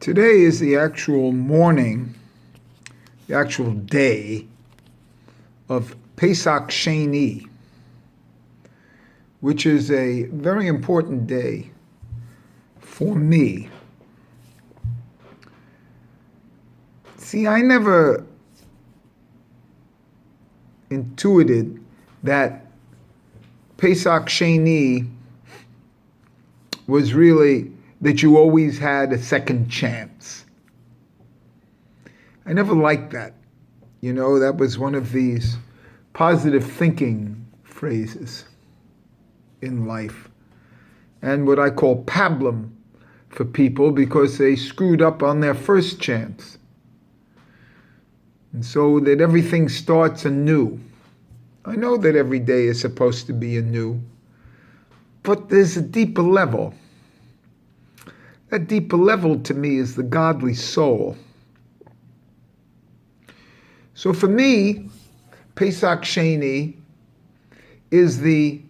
Today is the actual morning, the actual day of Pesach Sheni, which is a very important day for me. See, I never intuited that Pesach Sheni was really that you always had a second chance. I never liked that. You know, that was one of these positive thinking phrases in life, and what I call pablum for people because they screwed up on their first chance. And so that everything starts anew. I know that every day is supposed to be anew, but there's a deeper level. That deeper level to me is the godly soul. So for me, Pesach Sheni is the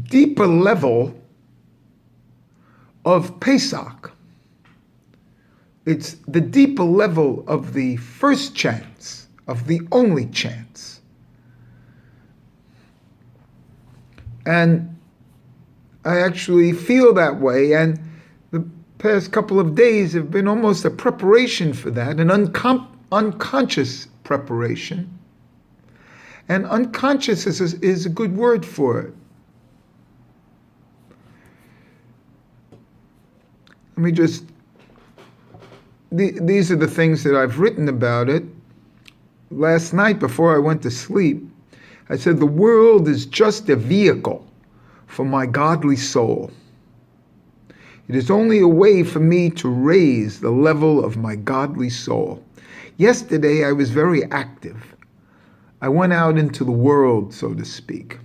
deeper level of Pesach. It's the deeper level of the first chance, of the only chance. And I actually feel that way, and the past couple of days have been almost a preparation for that, an unconscious preparation. And unconscious is a good word for it. Let me just, these are the things that I've written about it. Last night before I went to sleep, I said, the world is just a vehicle for my godly soul. It is only a way for me to raise the level of my godly soul. Yesterday, I was very active. I went out into the world, so to speak,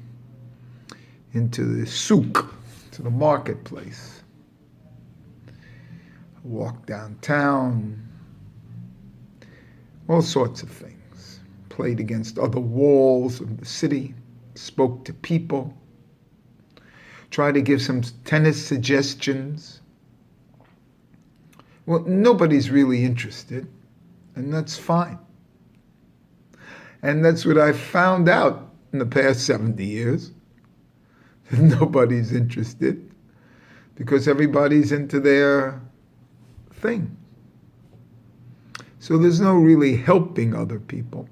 into the souk, to the marketplace. I walked downtown, all sorts of things. Played against other walls of the city, spoke to people, tried to give some tennis suggestions. Well, nobody's really interested, and that's fine. And that's what I've found out in the past 70 years. Nobody's interested because everybody's into their thing. So there's no really helping other people.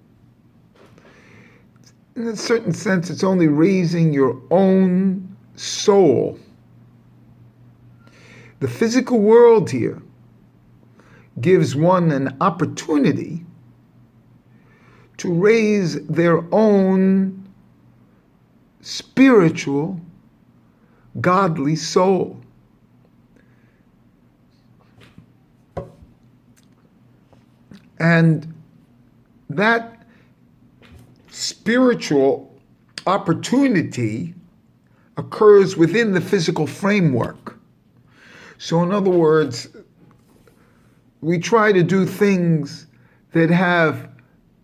In a certain sense, it's only raising your own soul. The physical world here gives one an opportunity to raise their own spiritual, godly soul. And that spiritual opportunity occurs within the physical framework. So in other words, we try to do things that have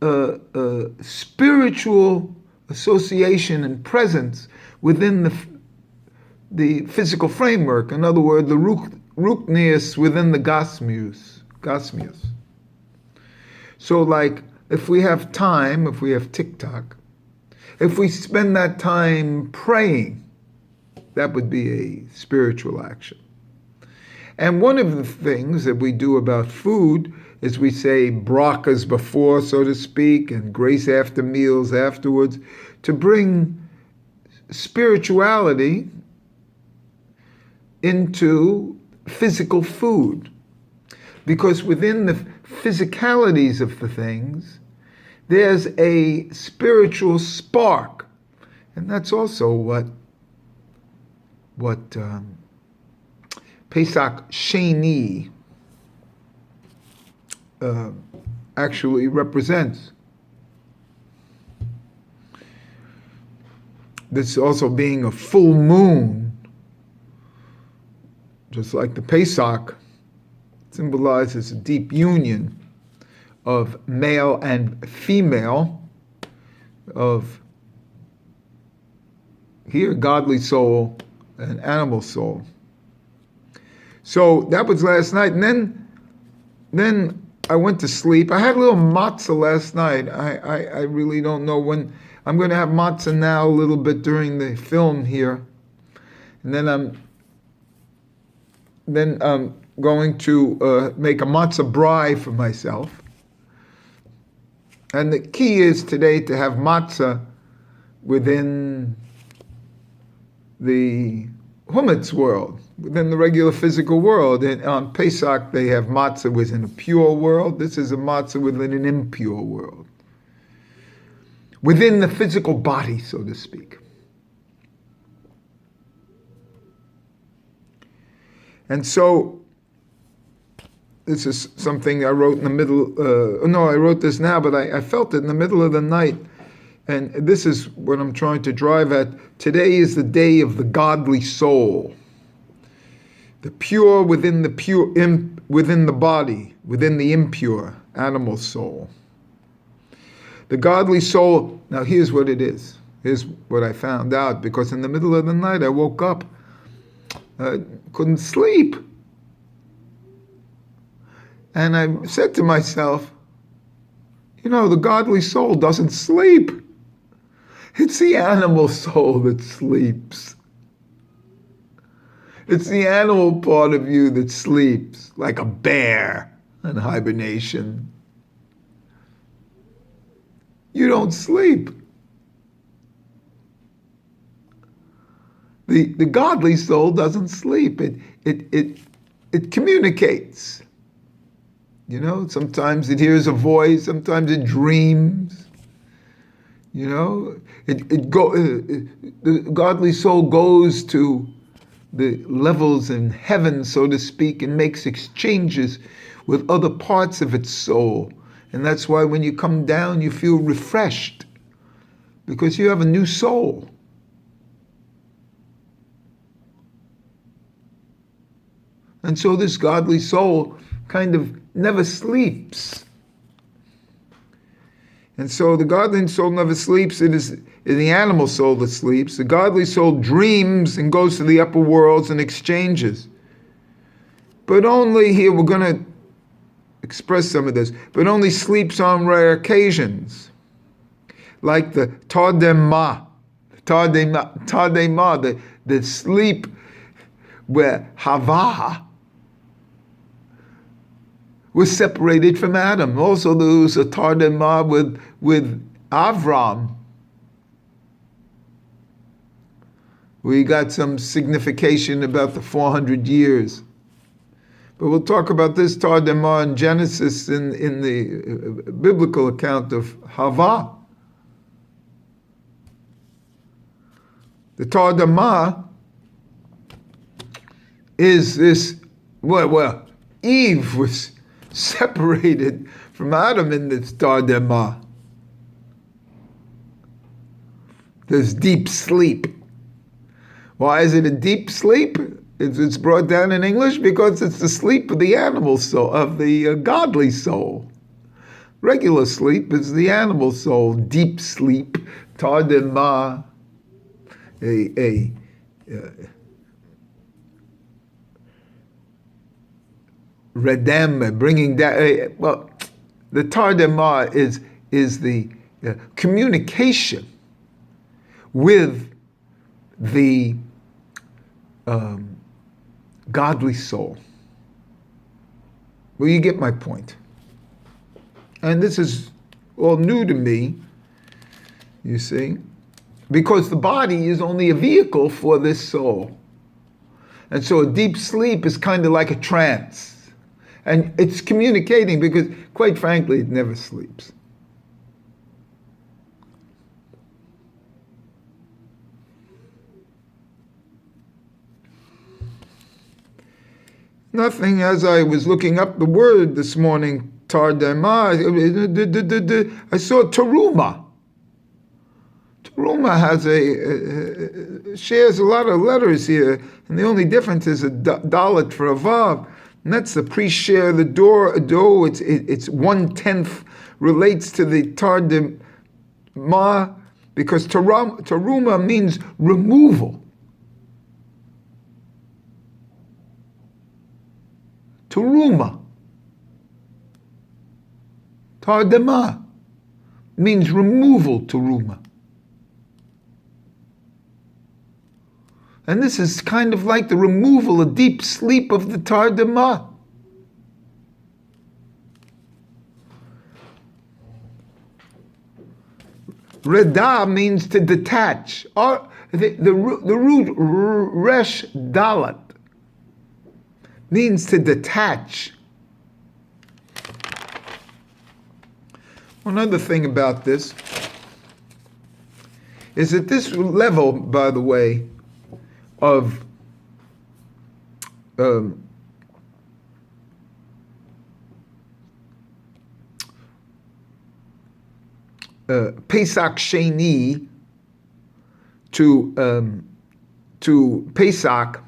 a spiritual association and presence within the physical framework. In other words, the ruknius within the gasmius. So like, if we have time, if we have TikTok, if we spend that time praying, that would be a spiritual action. And one of the things that we do about food is we say brachas before, so to speak, and grace after meals afterwards, to bring spirituality into physical food. Because within the physicalities of the things, there's a spiritual spark. And that's also what Pesach Sheni actually represents. This also being a full moon, just like the Pesach, symbolizes a deep union of male and female, of here godly soul and animal soul. So that was last night, and then I went to sleep. I had a little matzah last night. I really don't know when. I'm going to have matzah now a little bit during the film here, and then I'm going to make a matzah brie for myself. And the key is today to have matzah within the Humetz world, within the regular physical world. And on Pesach, they have matzah within a pure world. This is a matzah within an impure world. Within the physical body, so to speak. And so, this is something I wrote in the middle, I wrote this now, but I felt it in the middle of the night. And this is what I'm trying to drive at. Today is the day of the godly soul. The pure within the within the body, within the impure animal soul. The godly soul, now here's what it is. Here's what I found out, because in the middle of the night I woke up, couldn't sleep. And I said to myself, the godly soul doesn't sleep. It's the animal soul that sleeps. It's the animal part of you that sleeps, like a bear in hibernation. You don't sleep. The godly soul doesn't sleep. It communicates. Sometimes it hears a voice, sometimes it dreams. The godly soul goes to the levels in heaven, so to speak, and makes exchanges with other parts of its soul. And that's why when you come down, you feel refreshed, because you have a new soul. And so this godly soul kind of never sleeps. And so the godly soul never sleeps. It is the animal soul that sleeps. The godly soul dreams and goes to the upper worlds and exchanges. But only, here we're going to express some of this, but only sleeps on rare occasions. Like the Tardema, the sleep where Hava was separated from Adam. Also, there was a Tardema with Avram. We got some signification about the 400 years. But we'll talk about this Tardema in Genesis in the biblical account of Hava. The Tardema is this, Eve was separated from Adam in this Tardema. There's deep sleep. Why is it a deep sleep? It's brought down in English because it's the sleep of the animal soul, of the godly soul. Regular sleep is the animal soul. Deep sleep, Tardema, redem, bringing down. The Tardema is the communication with the godly soul. Well, you get my point. And this is all new to me, you see, because the body is only a vehicle for this soul. And so a deep sleep is kind of like a trance. And it's communicating because, quite frankly, it never sleeps. Nothing, as I was looking up the word this morning, Tardema, I saw Teruma. Teruma has shares a lot of letters here, and the only difference is a dalet for a vav. And that's the pre-share, the do, it's 1/10 relates to the Tardema, because Teruma means removal. teruma. Tardama means removal, teruma. And this is kind of like the removal, a deep sleep of the tardama. Reda means to detach. Or the root resh dalat means to detach. One other thing about this is that this level, by the way, of Pesach Sheni to Pesach,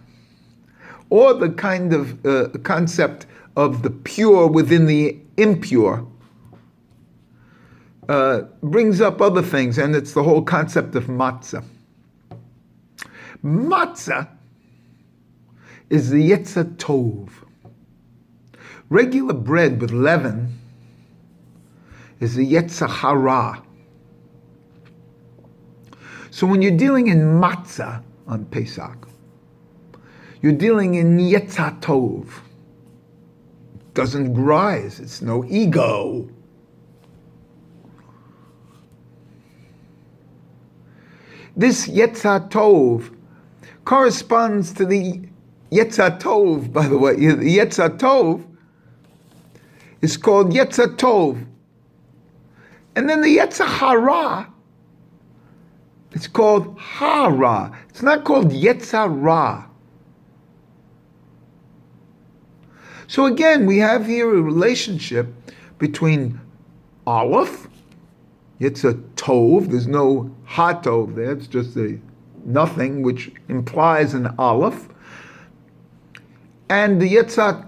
or the kind of concept of the pure within the impure, brings up other things, and it's the whole concept of matzah. Matzah is the Yetzer Tov. Regular bread with leaven is the Yetzer Hara. So when you're dealing in matzah on Pesach, you're dealing in Yetzer Tov. It doesn't rise, it's no ego. This Yetzer Tov corresponds to the Yetzer Tov, by the way. The Yetzer Tov is called Yetzer Tov. And then the Yetzer Hara, it's called Hara. It's not called Yetzer Ra. So again, we have here a relationship between Aleph, Yetzer Tov, there's no Ha-Tov there, it's just a nothing, which implies an Aleph, and the Yetzer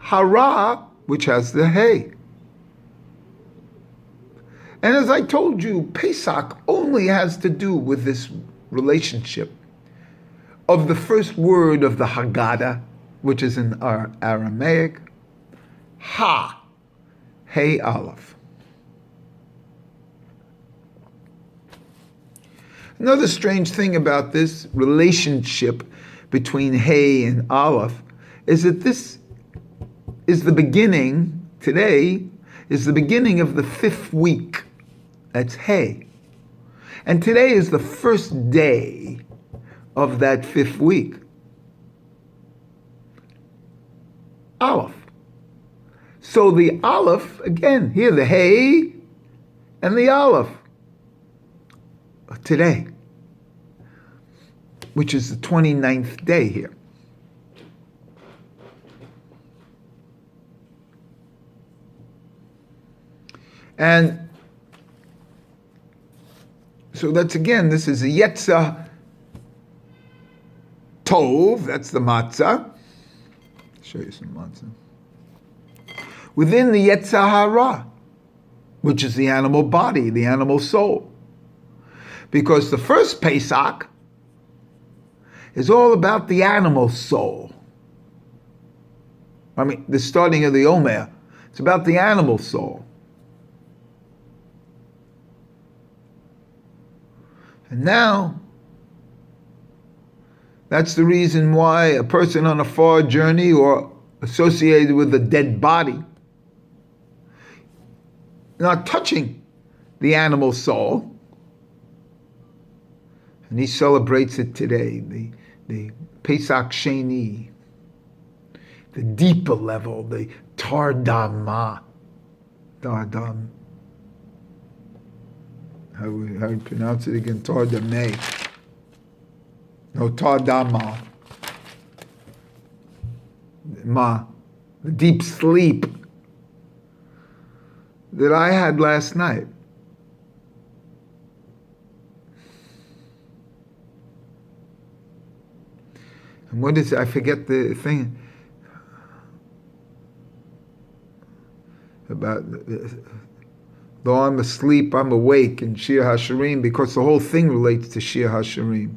Hara, which has the Hey. And as I told you, Pesach only has to do with this relationship of the first word of the Haggadah, which is in our Aramaic, Ha, Hey Aleph. Another strange thing about this relationship between Hey and Aleph is that this is the beginning, today, is the beginning of the 5th week. That's Hey. And today is the first day of that 5th week. Aleph. So the Aleph, again, here the Hey and the Aleph. Today, which is the 29th day here. And so that's again, this is a Yetzer Tov, that's the matzah. I'll show you some matzah. Within the Yetzer Hara, which is the animal body, the animal soul. Because the first Pesach is all about the animal soul. I mean, the starting of the Omer, it's about the animal soul. And now, that's the reason why a person on a far journey or associated with a dead body, not touching the animal soul, and he celebrates it today, the Pesach Sheni, the deeper level, the Tardama. Tardam. How do you pronounce it again? Tardame. No, Tardama. Ma. The deep sleep that I had last night. And what is it? I forget the thing about though I'm asleep, I'm awake in Shir HaShirim, because the whole thing relates to Shir HaShirim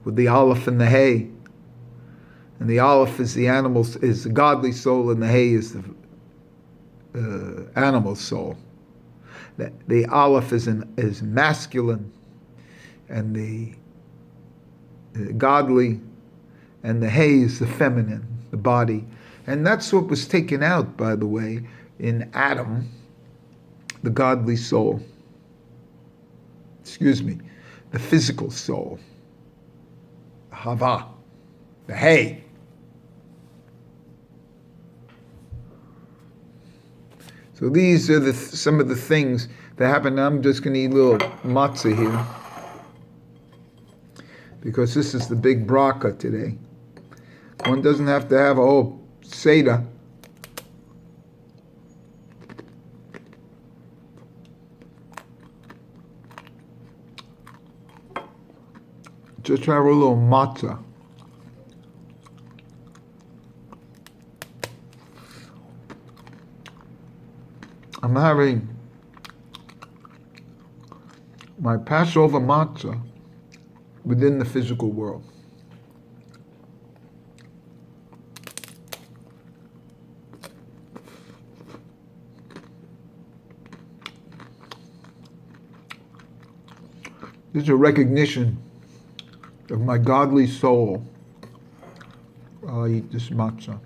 with the Aleph and the Hey. And the Aleph is the godly soul, and the Hey is the animal soul. The Aleph is masculine, and the godly, and the Hey is the feminine, the body. And that's what was taken out, by the way, in Adam, the godly soul. The physical soul, Hava, the Hey. So these are some of the things that happen. I'm just going to eat a little matzah here, because this is the big bracha today. One doesn't have to have a whole Seder. Just have a little matzah. I'm having my Passover matzah within the physical world. This is a recognition of my godly soul. I'll eat this matzah.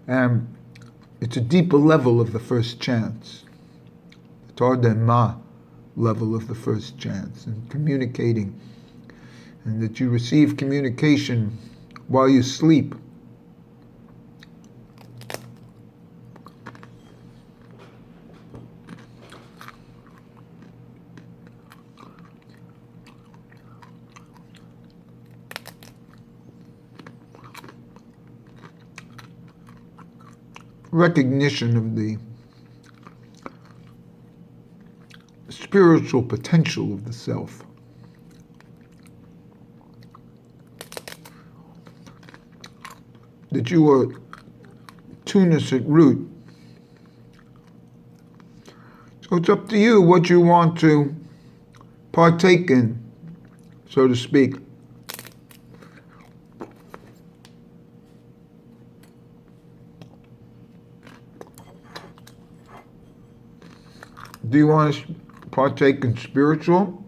And it's a deeper level of the first chance. The Tardema level of the first chance, and communicating. And that you receive communication while you sleep. Recognition of the spiritual potential of the self. That you are Tunis at root. So it's up to you what you want to partake in, so to speak. Do you want to partake in spiritual,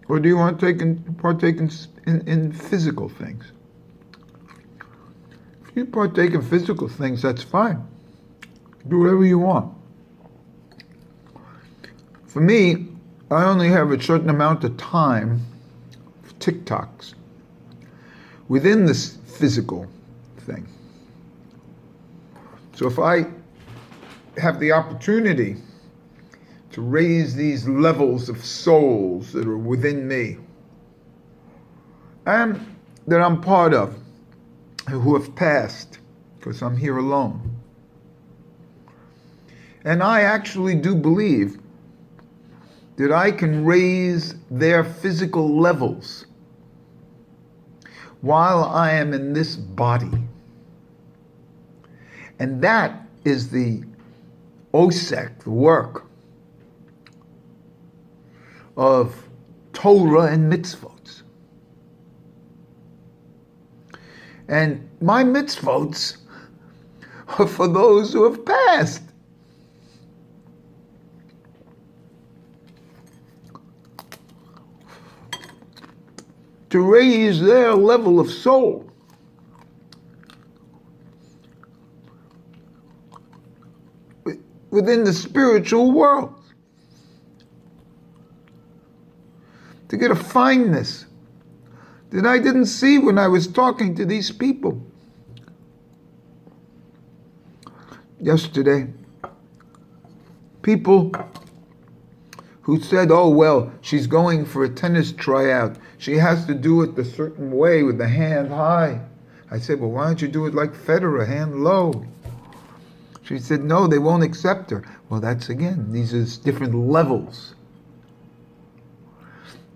or do you want to partake in physical things? If you partake in physical things, that's fine. Do whatever you want. For me, I only have a certain amount of time for TikToks within this physical thing. So if I have the opportunity to raise these levels of souls that are within me and that I'm part of, who have passed, because I'm here alone. And I actually do believe that I can raise their physical levels while I am in this body. And that is the osek, the work of Torah and mitzvot. And my mitzvot are for those who have passed. To raise their level of soul. Within the spiritual world. To get a fineness that I didn't see when I was talking to these people. Yesterday, people who said, oh, well, she's going for a tennis tryout. She has to do it the certain way with the hand high. I said, well, why don't you do it like Federer, hand low? She said, no, they won't accept her. Well, that's again, these are different levels.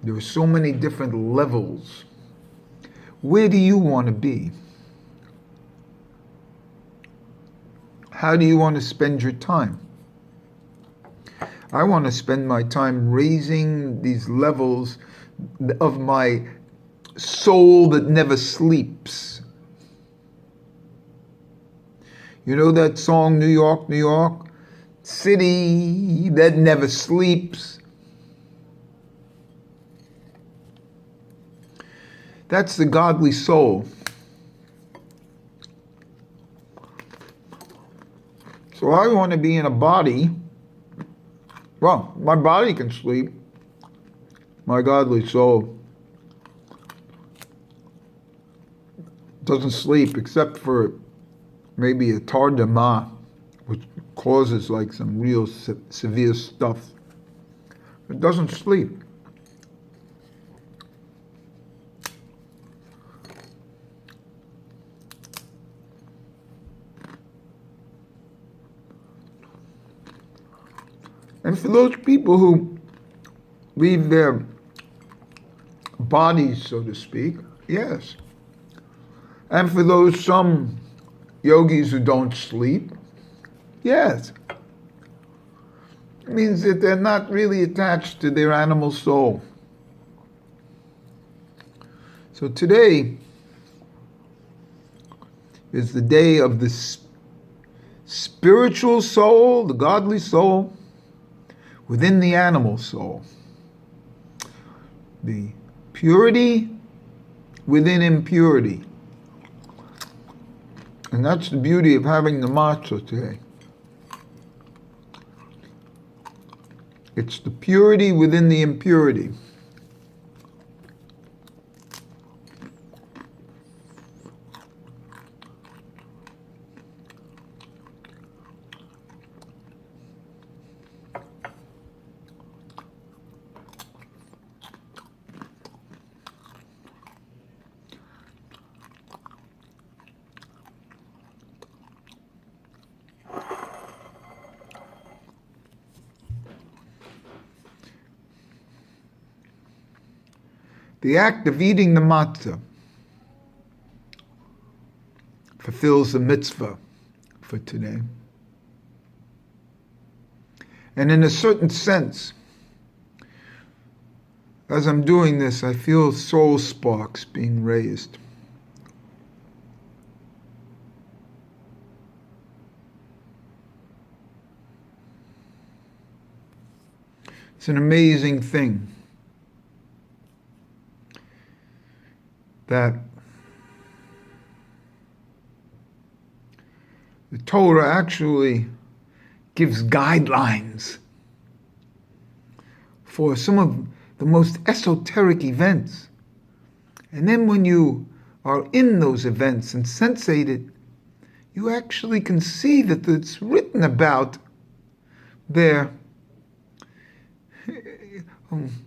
There are so many different levels. Where do you want to be? How do you want to spend your time? I want to spend my time raising these levels of my soul that never sleeps. You know that song, New York, New York? City that never sleeps. That's the godly soul. So I want to be in a body. Well, my body can sleep. My godly soul doesn't sleep except for maybe a tardema, which causes like some real severe stuff. It doesn't sleep. And for those people who leave their bodies, so to speak, yes. And for those some yogis who don't sleep, yes. It means that they're not really attached to their animal soul. So today is the day of the spiritual soul, the godly soul, within the animal soul. The purity within impurity. And that's the beauty of having the matzah today. It's the purity within the impurity. The act of eating the matzah fulfills the mitzvah for today. And in a certain sense, as I'm doing this, I feel soul sparks being raised. It's an amazing thing that the Torah actually gives guidelines for some of the most esoteric events. And then when you are in those events and sensate it, you actually can see that it's written about there,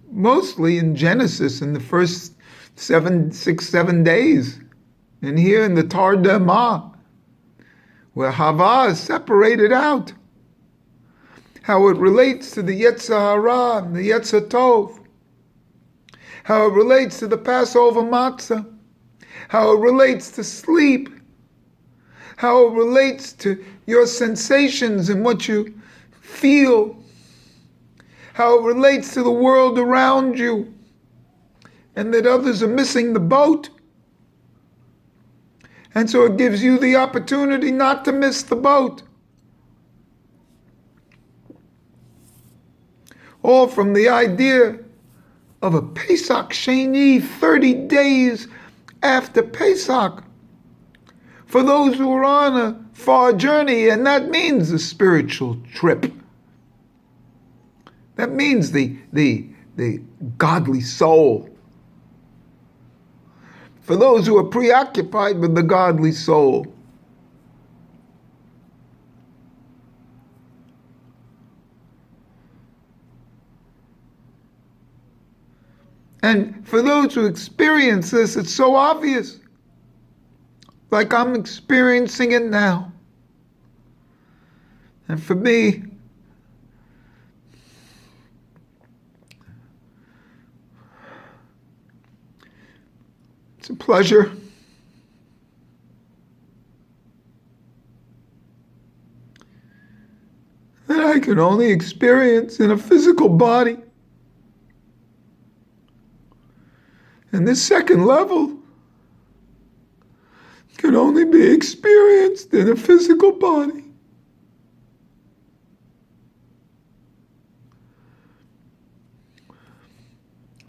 mostly in Genesis in the first 7 days. And here in the Tardema, where Hava is separated out, how it relates to the Yetzer Hara and the Yetzer Tov, how it relates to the Passover matzah, how it relates to sleep, how it relates to your sensations and what you feel, how it relates to the world around you, and that others are missing the boat. And so it gives you the opportunity not to miss the boat. All from the idea of a Pesach Sheni, 30 days after Pesach, for those who are on a far journey, and that means a spiritual trip. That means the godly soul. For those who are preoccupied with the godly soul. And for those who experience this, it's so obvious. Like I'm experiencing it now. And for me, it's a pleasure. That I can only experience in a physical body. And And this second level can only be experienced in a physical body.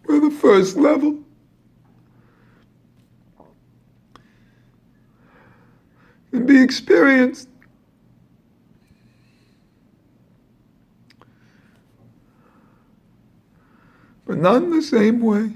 Where the first level can be experienced but not in the same way.